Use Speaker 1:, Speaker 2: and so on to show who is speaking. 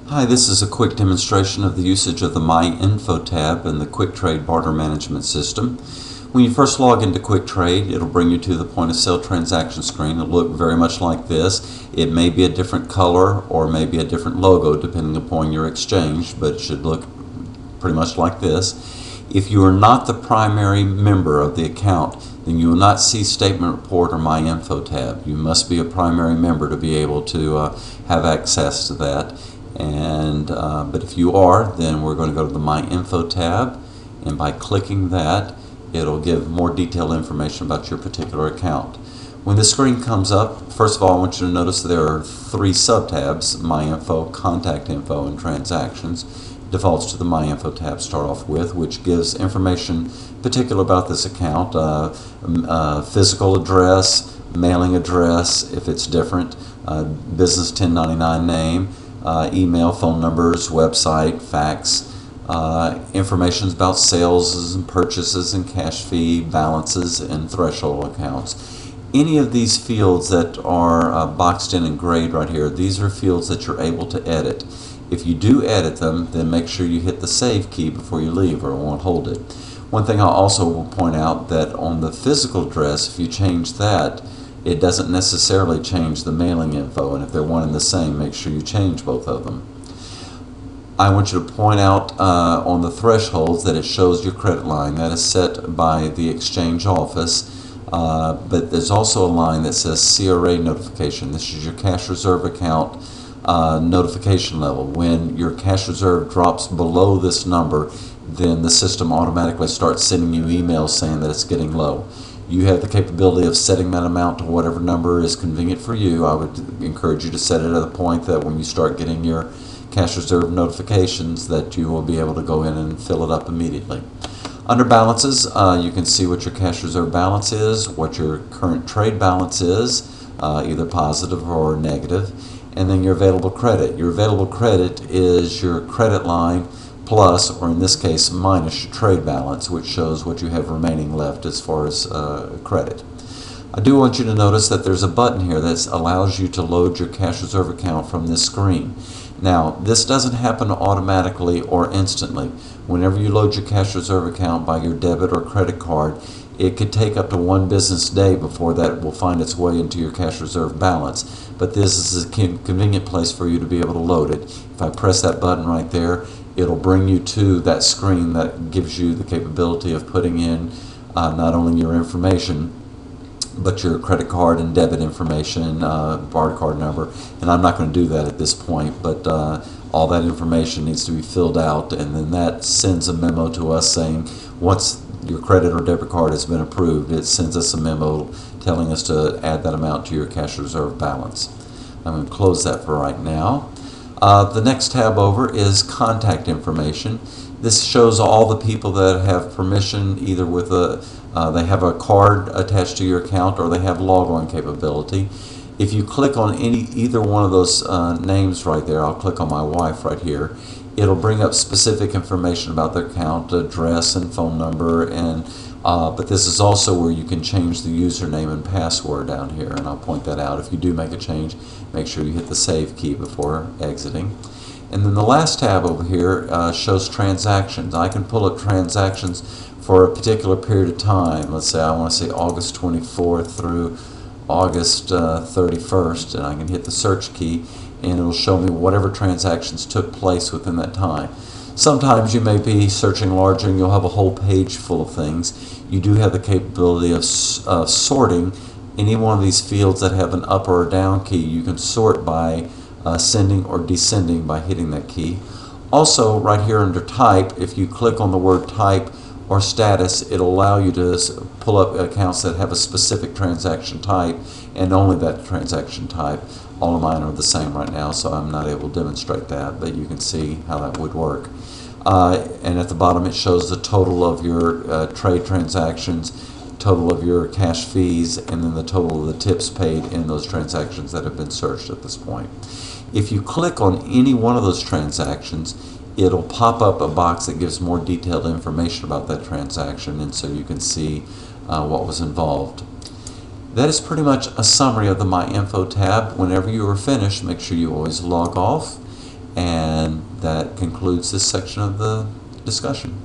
Speaker 1: Hi, this is a quick demonstration of the usage of the My Info tab in the QuikTrade barter management system. When you first log into QuikTrade, it'll bring you to the point of sale transaction screen. It'll look very much like this. It may be a different color or maybe a different logo depending upon your exchange, but it should look pretty much like this. If you are not the primary member of the account, then you will not see Statement Report or My Info tab. You must be a primary member to be able to have access to that. But if you are, then we're going to go to the My Info tab, and by clicking that, it'll give more detailed information about your particular account. When this screen comes up, first of all, I want you to notice that there are three sub-tabs: My Info, Contact Info, and Transactions. It defaults to the My Info tab to start off with, which gives information particular about this account, physical address, mailing address if it's different, business 1099 name, email, phone numbers, website, fax, information about sales and purchases and cash fee, balances, and threshold accounts. Any of these fields that are boxed in and grayed right here, these are fields that you're able to edit. If you do edit them, then make sure you hit the save key before you leave or it won't hold it. One thing I also will point out that on the physical address, if you change that, it doesn't necessarily change the mailing info, and if they're one and the same, make sure you change both of them. I want you to point out on the thresholds that it shows your credit line. That is set by the exchange office, but there's also a line that says CRA notification. This is your cash reserve account notification level. When your cash reserve drops below this number, then the system automatically starts sending you emails saying that it's getting low. You have the capability of setting that amount to whatever number is convenient for you. I would encourage you to set it at a point that when you start getting your cash reserve notifications that you will be able to go in and fill it up immediately. Under balances, you can see what your cash reserve balance is, what your current trade balance is, either positive or negative, and then your available credit. Your available credit is your credit line plus, or in this case, minus your trade balance, which shows what you have remaining left as far as credit. I do want you to notice that there's a button here that allows you to load your cash reserve account from this screen. Now, this doesn't happen automatically or instantly. Whenever you load your cash reserve account by your debit or credit card, it could take up to one business day before that will find its way into your cash reserve balance. But this is a convenient place for you to be able to load it. If I press that button right there, it'll bring you to that screen that gives you the capability of putting in not only your information, but your credit card and debit information, barcode number. And I'm not going to do that at this point, but all that information needs to be filled out, and then that sends a memo to us saying once your credit or debit card has been approved, it sends us a memo telling us to add that amount to your cash reserve balance. I'm going to close that for right now. The next tab over is contact information. This shows all the people that have permission, either with they have a card attached to your account or they have log-on capability. If you click on either one of those names right there, I'll click on my wife right here, it'll bring up specific information about their account, address and phone number, and but this is also where you can change the username and password down here, and I'll point that out. If you do make a change, make sure you hit the save key before exiting. And then the last tab over here shows transactions. I can pull up transactions for a particular period of time. Let's say I want to say August 24th through August 31st, and I can hit the search key and it'll show me whatever transactions took place within that time. Sometimes you may be searching larger and you'll have a whole page full of things. You do have the capability of sorting any one of these fields that have an up or a down key. You can sort by ascending or descending by hitting that key. Also, right here under type, if you click on the word type or status, it'll allow you to pull up accounts that have a specific transaction type and only that transaction type. All of mine are the same right now, so I'm not able to demonstrate that, but you can see how that would work. And at the bottom it shows the total of your trade transactions, total of your cash fees, and then the total of the tips paid in those transactions that have been searched at this point. If you click on any one of those transactions, it'll pop up a box that gives more detailed information about that transaction, and so you can see what was involved. That is pretty much a summary of the My Info tab. Whenever you are finished, make sure you always log off And that concludes this section of the discussion.